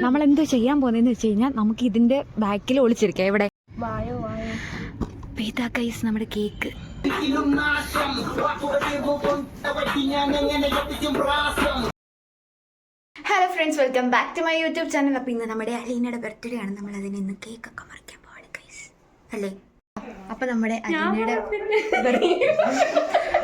നമ്മളെന്തോ ചെയ്യാൻ പോകുന്നതെന്ന് വെച്ച് കഴിഞ്ഞാൽ നമുക്ക് ഇതിന്റെ ബാക്കിൽ ഒളിച്ചിരിക്കാം. ഇവിടെ പീതാ ഗൈസ് നമ്മുടെ cake. Hello friends, welcome back to my YouTube channel. അപ്പോൾ ഇന്ന് നമ്മുടെ അലീനയുടെ ബർത്ത്ഡേ ആണ്. നമ്മൾ അതിന് ഇന്ന് കേക്കൊക്കെ മുറിക്കാൻ പോവാണ് ഗൈസ്, അല്ലേ? അപ്പോൾ നമ്മുടെ അലീനയുടെ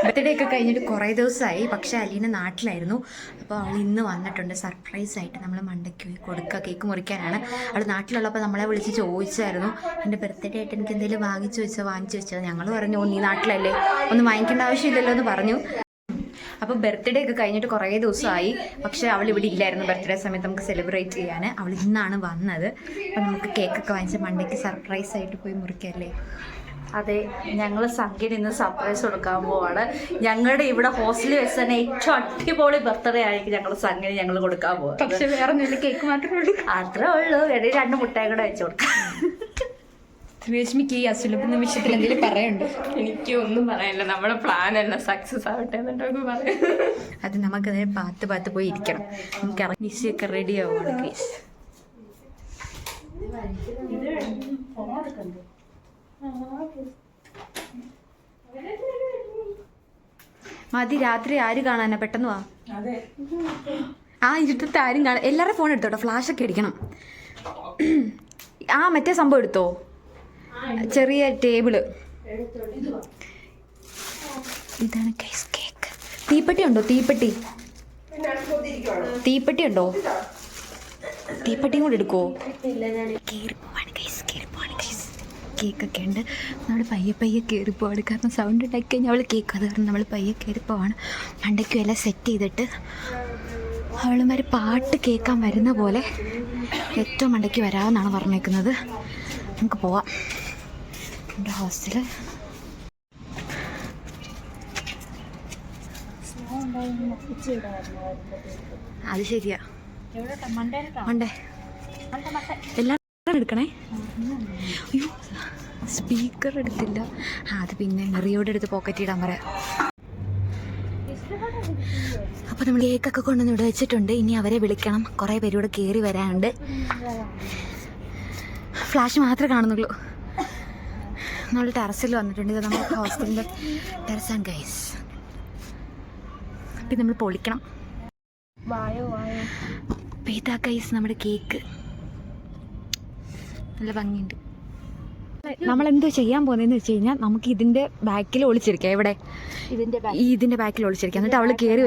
ബർത്ത്ഡേ ഒക്കെ കഴിഞ്ഞിട്ട് കുറേ ദിവസമായി. പക്ഷേ അലീന നാട്ടിലായിരുന്നു. അപ്പോൾ അവൾ ഇന്ന് വന്നിട്ടുണ്ട് സർപ്രൈസ് ആയിട്ട്. നമ്മൾ മണ്ടയ്ക്ക് പോയി കൊടുക്കുക, കേക്ക് മുറിക്കാനാണ്. അവൾ നാട്ടിലുള്ളപ്പോൾ നമ്മളെ വിളിച്ച് ചോദിച്ചായിരുന്നു, എൻ്റെ ബർത്ത്ഡേ ആയിട്ട് എനിക്ക് എന്തെങ്കിലും വാങ്ങിച്ചു വെച്ചത്. ഞങ്ങൾ പറഞ്ഞു, നീ നാട്ടിലല്ലേ, ഒന്നും വാങ്ങിക്കേണ്ട ആവശ്യമില്ലല്ലോ എന്ന് പറഞ്ഞു. അപ്പോൾ ബർത്ത്ഡേ ഒക്കെ കഴിഞ്ഞിട്ട് കുറേ ദിവസമായി. പക്ഷേ അവൾ ഇവിടെ ഇല്ലായിരുന്നു ബർത്ത്ഡേ സമയത്ത് നമുക്ക് സെലിബ്രേറ്റ് ചെയ്യാൻ. അവൾ ഇന്നാണ് വന്നത്. അപ്പോൾ നമുക്ക് കേക്കൊക്കെ വാങ്ങിച്ച് മണ്ടയ്ക്ക് സർപ്രൈസ് ആയിട്ട് പോയി മുറിക്കല്ലേ? അതെ, ഞങ്ങൾ സംഖ്യയിൽ ഇന്ന് സർപ്രൈസ് കൊടുക്കാൻ പോവാണ്. ഞങ്ങളുടെ ഇവിടെ ഹോസ്റ്റലിൽ വെച്ച് തന്നെ ഏറ്റവും അടിപൊളി ബർത്ത്ഡേ ആയിരിക്കും ഞങ്ങൾ കൊടുക്കാൻ പോവാം. പക്ഷെ വേറെ ഒന്നുമില്ല, കേക്ക് മാത്രമേ ഉള്ളൂ. അത്രേ ഉള്ളൂ. ഇടയിൽ 2 മുട്ടായി കൂടെ വെച്ച് കൊടുക്കാം. രശ്മിക്ക് ഈ അസുലഭ നിമിഷത്തിൽ എന്തെങ്കിലും പറയുന്നുണ്ട്? എനിക്ക് ഒന്നും പറയാനില്ല. നമ്മുടെ പ്ലാൻ എല്ലാം സക്സസ് ആവട്ടെ എന്നിട്ടൊക്കെ പറയാം. അത് നമുക്കതിനെ പാത്ത് പോയി ഇരിക്കണം. നമുക്ക് മിസ്സിയൊക്കെ റെഡി ആവുകയാണ് കേസ്. മതി, രാത്രി ആര് കാണാനാ? പെട്ടെന്ന് വാ. ഇരുട്ടത്ത് ആരും കാണാൻ. എല്ലാവരും ഫോൺ എടുത്തോട്ടോ, ഫ്ലാഷൊക്കെ അടിക്കണം. മറ്റേ സംഭവം എടുത്തോ, ചെറിയ ടേബിള്. ഇതാണ് കേസ് കേക്ക്. തീപ്പെട്ടി ഉണ്ടോ? തീപ്പെട്ടി ഉണ്ടോ? തീപ്പെട്ടിയും കൂടെ എടുക്കുമോ? കേക്കൊക്കെ ഉണ്ട്. നമ്മൾ പയ്യെ കയറിപ്പോവാണ്. കാരണം സൗണ്ട് ഉണ്ടാക്കി കഴിഞ്ഞാൽ അവൾ കേക്ക്, അത് കാരണം നമ്മൾ പയ്യെ കയറിപ്പോവാണ്. മണ്ടയ്ക്കും എല്ലാം സെറ്റ് ചെയ്തിട്ട് അവളുമാർ പാട്ട് കേൾക്കാൻ വരുന്ന പോലെ ഏറ്റവും മണ്ടയ്ക്ക് വരാമെന്നാണ് പറഞ്ഞേക്കുന്നത്. നമുക്ക് പോവാം. നമ്മുടെ ഹോസ്റ്റല് അത് ശരിയാ. മണ്ടേ എല്ലാം എടുക്കണേ. അയ്യോ, സ്പീക്കർ എടുത്തില്ല. അത് പിന്നെ മെറിയോടെ എടുത്ത് പോക്കറ്റ് ഇടാൻ പറയാം. അപ്പോൾ നമ്മൾ കേക്കൊക്കെ കൊണ്ടുവന്ന് ഇവിടെ വെച്ചിട്ടുണ്ട്. ഇനി അവരെ വിളിക്കണം. കുറേ പേരൂടെ കയറി വരാനുണ്ട്. ഫ്ലാഷ് മാത്രമേ കാണുന്നുള്ളൂ. നമ്മൾ ടെറസിൽ വന്നിട്ടുണ്ട്. ഇത് നമ്മുടെ ഹോസ്റ്റലിൻ്റെ ടെറസാണ് ഗൈസ്. അപ്പം നമ്മൾ പൊളിക്കണം. പീതാ ഗൈസ് നമ്മുടെ കേക്ക് നല്ല ഭംഗിയുണ്ട്. നമ്മളെന്തോ ചെയ്യാൻ പോകുന്നതെന്ന് വെച്ച് കഴിഞ്ഞാൽ നമുക്ക് ഇതിൻ്റെ ബാക്കിൽ ഒളിച്ചിരിക്കാം. ഇവിടെ ഇതിൻ്റെ ബാക്കിൽ ഒളിച്ചിരിക്കാം. എന്നിട്ട് അവൾ കയറി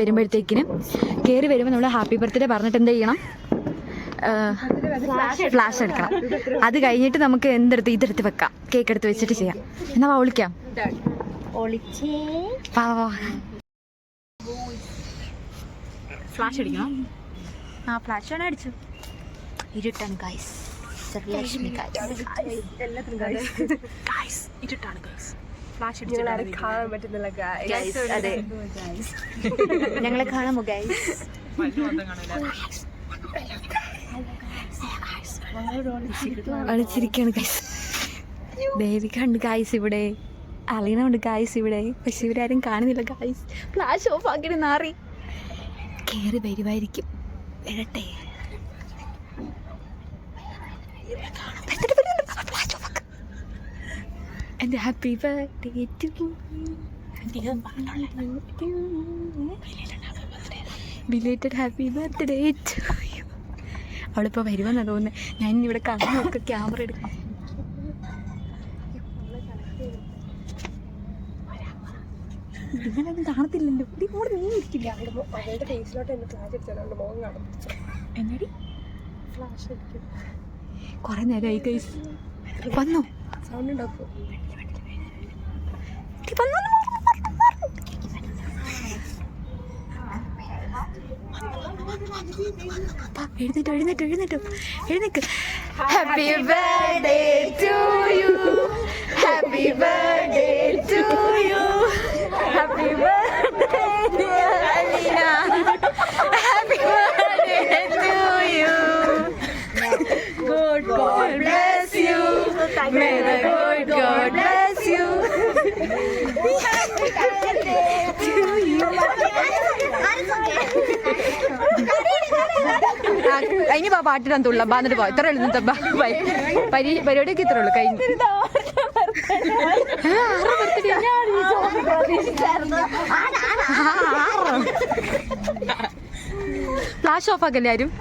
വരുമ്പോൾ നമ്മൾ ഹാപ്പി ബർത്ത്ഡേ പറഞ്ഞിട്ട് എന്ത് ചെയ്യണം? ഫ്ലാഷ് എടുക്കണം. അത് കഴിഞ്ഞിട്ട് നമുക്ക് ഇതെടുത്ത് വെക്കാം. കേക്ക് എടുത്ത് വെച്ചിട്ട് ചെയ്യാം. എന്നാ ഒളിക്കാം. ഫ്ലാഷ് അടിക്കണം. ഫ്ലാഷ് വേണേ അടിച്ചു. ഇരുട്ടാണ് ഗൈസ്. ലക്ഷ്മി ഇരുട്ടാണ് ഗൈസ്. ഫ്ലാഷ് കാണാൻ പറ്റുന്നില്ല ഗൈസ്. അതെ, ഞങ്ങളെ കാണാമോ ഗൈസ്? കളിച്ചിരിക്കാണ് ഗൈസ്. ദേവിക ഗൈസ് ഇവിടെ, അലീന ഉണ്ട് ഗൈസ് ഇവിടെ. പക്ഷെ ഇവരാരും കാണുന്നില്ല ഗൈസ്. ഫ്ലാഷ് ഓഫ് ആക്കിയിട്ട് നാറി കയറി വരുമായിരിക്കും. വരട്ടെ. And happy birthday to you. Belated happy birthday to you. അവളിപ്പോൾ വരുമെന്നാണ് തോന്നുന്നത്. ഞാൻ ഇവിടെ കാണുന്നൊക്കെ ക്യാമറ എടുക്കാം. ഇങ്ങനെയൊന്നും കാണത്തില്ലല്ലോ. ഇവിടെ നീ ഇരിക്കില്ല. അവളുടെ ഫേസിലോട്ട് എന്നെ ഫ്ലാഷ് അടിച്ചാൽ അവളുടെ മുഖം കാണും. എന്നടി ഫ്ലാഷ് അടിക്കും. കുറേ നേരമായി ഗൈസ്. വന്നോ? സൗണ്ട് ഉണ്ടാക്കും. എഴുന്നേറ്റ്. Happy birthday to you, happy birthday to you, happy birthday dear Aleena, happy birthday to you. God bless you. May the good God bless you. Happy birthday to you. ഇനി പാട്ടിടാൻ തുള്ള എന്നിട്ട് പോ ഇത്ര പരിപാടിയൊക്കെ ഇത്രേ ഉള്ളൂ കഴിഞ്ഞു. ഫ്ലാഷ് ഓഫ് ആക്കല്ലേ ആരും?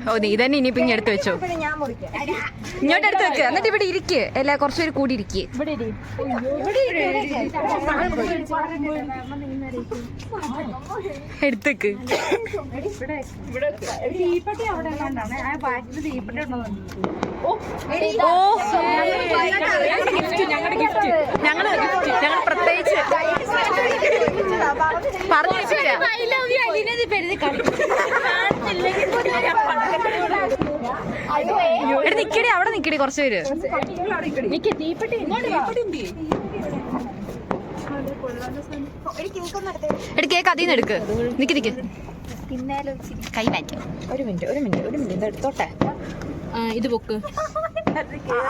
ഓ നീ തന്നെ ഇനിയിപ്പോ ഇങ്ങനെ എടുത്ത് വെച്ചോ. ഇങ്ങോട്ട് എടുത്ത് വെക്ക്. എന്നിട്ട് ഇവിടെ ഇരിക്ക്. അല്ല കുറച്ചുപേര് കൂടി ഇരിക്ക്. എടുത്തേക്ക്. ഞങ്ങൾ പ്രത്യേകിച്ച് പറഞ്ഞു നിക്കടി, അവിടെ നിക്കടി കുറച്ച് പേര്. എടി കേക്ക് അതിന്ന് എടുക്ക്. നിക്ക് നിക്ക് കൈ മാറ്റി. ഒരു മിനിറ്റ് എടുത്തോട്ടെ. ഇത് പൊക്ക്.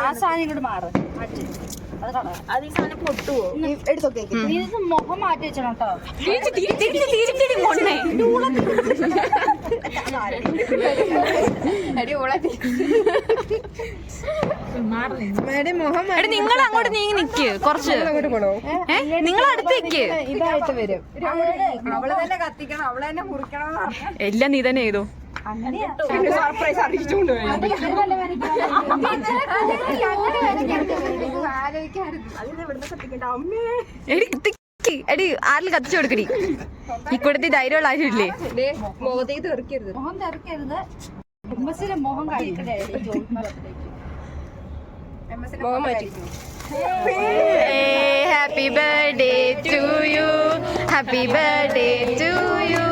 ആ സാധനം ഇങ്ങോട്ട് മാറും. അത് ഈ സാധനം പൊട്ടുവോ? എടുത്തൊക്കെ മുഖം മാറ്റി വെച്ചോ കേട്ടോ. നിങ്ങൾ അങ്ങോട്ട് നീങ്ങി നിക്ക്. കുറച്ച് നിങ്ങൾ അടുത്തേക്ക്. ഇതായിട്ട് വരും. അവള് തന്നെ കത്തിക്കണം, അവള് തന്നെ മുറിക്കണം. എല്ലാം നീ തന്നെ ചെയ്തു. സർപ്രൈസ് അറിയിച്ചുകൊണ്ട് എടി ആരിൽ കത്തിച്ചു കൊടുക്കടി. ഇക്കൂടത്തി ധൈര്യമുള്ള ആരും ഇല്ലേ? മുഖത്തേക്ക് തെറിക്കരുത്. മുഖം തെറിക്കരുത്. മുഖം കഴിക്കണ്ടേ? മുഖം മാറ്റി. Happy birthday to you, happy birthday to you,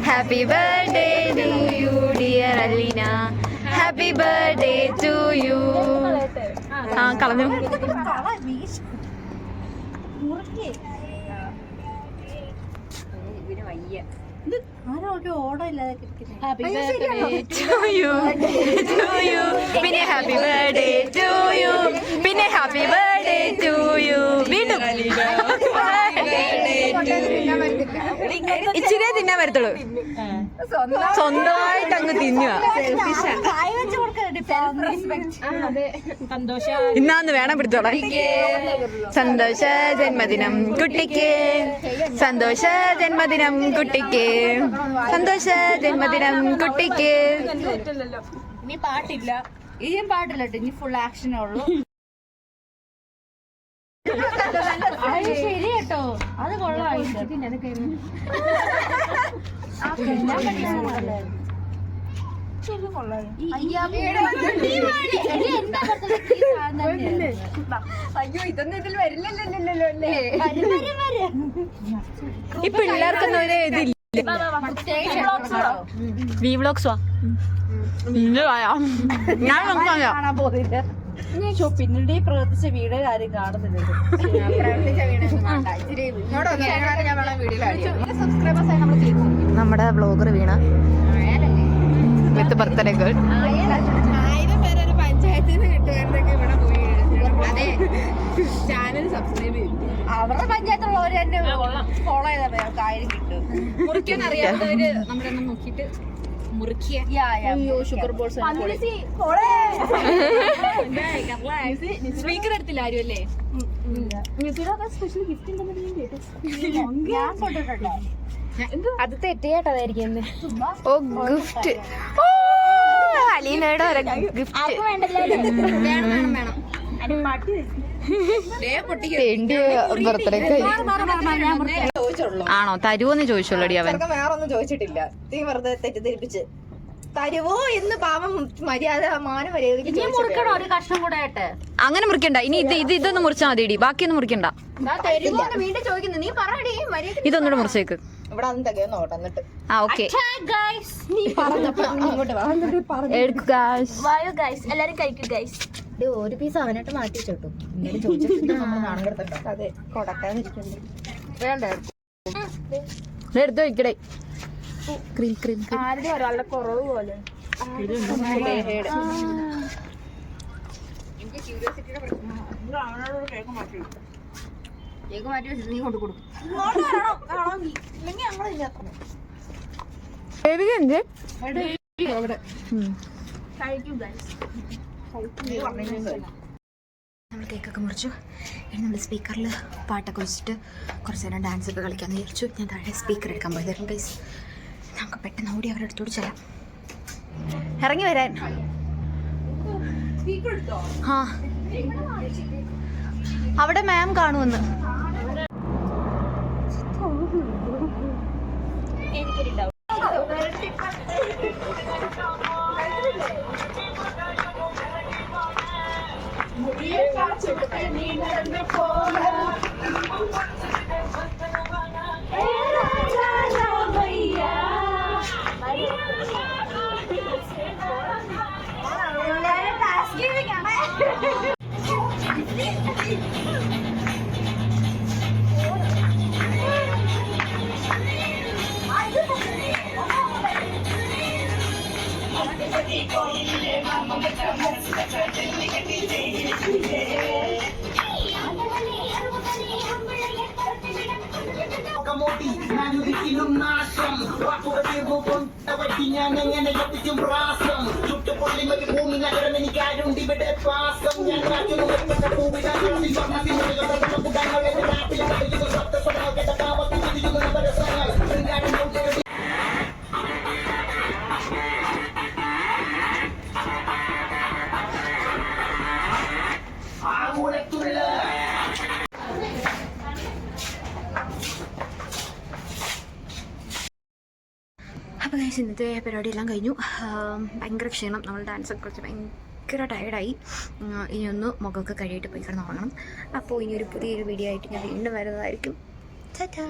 happy birthday to you dear Aleena, happy birthday to you. ആ കളഞ്ഞു. പിന്നെ ഹാപ്പി ബർത്ത്ഡേ ടു യു, പിന്നെ ഹാപ്പി ബർത്ത്ഡേ ടു യു. വീണ്ടും ഇച്ചിരിയെ തിന്നാൻ വരത്തുള്ളൂ. സ്വന്തമായിട്ട് അങ്ങ് തിന്നുക. ഇന്നാന്ന് വേണം പിടിച്ചോളാം. സന്തോഷ ജന്മദിനം കുട്ടിക്ക്, സന്തോഷ ജന്മദിനം കുട്ടിക്ക്, സന്തോഷ ജന്മദിനം കുട്ടിക്ക്. ഇനി പാട്ടില്ല, ഇനിയും പാട്ടില്ല. ഇനി ഫുൾ ആക്ഷനേ ഉള്ളൂ. ശരി കേട്ടോ, അത് കൊള്ളാം. അയ്യോ ഇതൊന്നും ഇതിൽ വരില്ലല്ലോ അല്ലേ? ഈ പിള്ളേർക്കൊന്നും ഒരു ഇതില്ല. വി വ്ലോഗ്സ് ഞാൻ കാണാൻ പോകുന്നില്ല. പിന്നീട് പ്രവർത്തിച്ച വീട് ആരും കാണുന്നില്ല. നമ്മുടെ വ്ലോഗർ വീണ വിത്ത് ബർത്ത്ഡേ ഗേൾ. 1000 പേരെ ഒരു പഞ്ചായത്തിൽ നിന്ന് കിട്ടുകാരനൊക്കെ ഇവിടെ പോയി. അതെ, ചാനൽ സബ്സ്ക്രൈബ് ചെയ്യും. അവരുടെ പഞ്ചായത്തുള്ളവര് തന്നെ ഫോളോ ചെയ്താൽ ഞങ്ങൾക്ക് 1000 കിട്ടും. മുറിക്കാൻ അറിയാത്തവര് നമ്മുടെ നോക്കിട്ട് ഷുഗർ ബോൾസ് സ്പീക്കർ എടുത്തില്ല ആരും അല്ലേ? അത് തെറ്റിയേട്ടതായിരിക്കും. ഓ ഗിഫ്റ്റ്. ഓ അലീനയുടെ ഗിഫ്റ്റ് ബർത്ത്ഡേ ആണോ? തരുവോന്ന് ചോദിച്ചോളടി അവൻ. വേറൊന്നും ചോദിച്ചിട്ടില്ല. നീ വെറുതെ തെറ്റിദ്ധരിപ്പിച്ച് തരുവോ എന്ന് പാവം മര്യാദ മാനമര്യാദക്ക് മുറിക്കണോ ഒരു കഷ്ണം കൂടെ ആയിട്ട്? അങ്ങനെ മുറിക്കണ്ട. ഇനി ഇതൊന്നും മുറിച്ചാൽ മതിയടി, ബാക്കിയൊന്നും മുറിക്കണ്ട. വീണ്ടും ചോദിക്കുന്നു. നീ പറയടി മര്യാദ. ഇതൊന്നുകൂടെ മുറിച്ചേക്ക്. ഇവിടെ അന്ന് തികയെന്ന് നോട്ടെ. എന്നിട്ട് ആ ഓക്കെ എല്ലാരും കഴിക്കും ഗൈസ്. ഒരു പീസ് അവനായിട്ട് മാറ്റി വെച്ചോട്ടു. ഇങ്ങനെ ചോദിച്ചിട്ട് നമ്മൾ നാണം കിടത്തട്ടോ. അതെ, കൊടക്കാതിരിക്കണ്ടേ. വേണ്ട, എടുത്ത് വയ്ക്കടേ. ക്രീം ക്രീം ആരുടെ ഒരാളുടെ കുറവ് പോലെ. കേക്ക് മാറ്റി വെച്ചിട്ട് നീ കൊണ്ട് കൊടുക്കും. അവിടെ നമ്മൾ കേക്കൊക്കെ മുറിച്ചു. ഇനി നമ്മൾ സ്പീക്കറിൽ പാട്ടൊക്കെ വെച്ചിട്ട് കുറച്ച് നേരം ഡാൻസ് ഒക്കെ കളിക്കാമെന്ന് വിചാരിച്ചു. ഞാൻ താഴെ സ്പീക്കർ എടുക്കാൻ പോയതായിരുന്നു ഗൈസ്. നമുക്ക് പെട്ടെന്ന് ഓടി അവരുടെ അടുത്തോട് ചെല്ലാം. ഇറങ്ങി വരാൻ. ആ അവിടെ മാം കാണുമെന്ന്. അപ്പോൾ ഗൈസ് ഇന്നത്തെ പരിപാടിയെല്ലാം കഴിഞ്ഞു. ഭയങ്കര ക്ഷീണം. നമ്മൾ ഡാൻസൊക്കെ കളിച്ച് ഭയങ്കര ടയർഡായി. ഇനിയൊന്ന് മുഖമൊക്കെ കഴിയിട്ട് പോയി കിടന്ന് ഉറങ്ങണം. അപ്പോൾ ഇനിയൊരു പുതിയൊരു വീഡിയോ ആയിട്ട് ഞാൻ വീണ്ടും വരുന്നതായിരിക്കും. ടാറ്റാ.